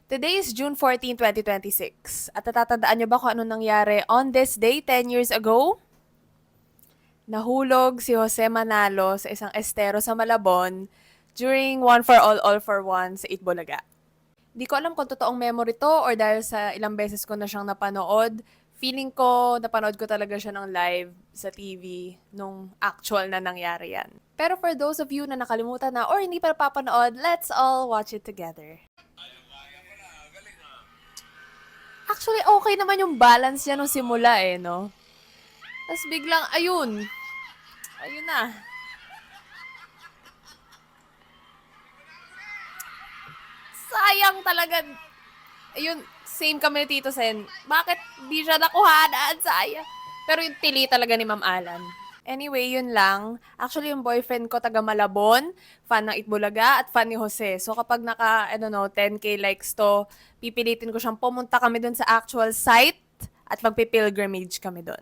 Today is June 14, 2026. At natatandaan niyo ba kung ano nangyari on this day 10 years ago? Nahulog si Jose Manalo sa isang estero sa Malabon during One for All for One sa Itbulaga. Di ko alam kung totoong memory to or dahil sa ilang beses ko na siyang napanood. Feeling ko, napanood ko talaga siya ng live sa TV nung actual na nangyari yan. Pero for those of you na nakalimutan na or hindi pa papanood, let's all watch it together. Actually, okay naman yung balance niya nung simula no? Tapos biglang, ayun. Ayun na. Sayang talaga. Ayun, same kami ni Tito Sen. Bakit di siya nakuhaan? Sayang. Pero yung tili talaga ni Ma'am Alan. Anyway, yun lang. Actually, yung boyfriend ko taga Malabon, fan ng Itbulaga, at fan ni Jose. So kapag naka, 10K likes to, pipilitin ko siyang pumunta kami dun sa actual site at magpipilgrimage kami dun.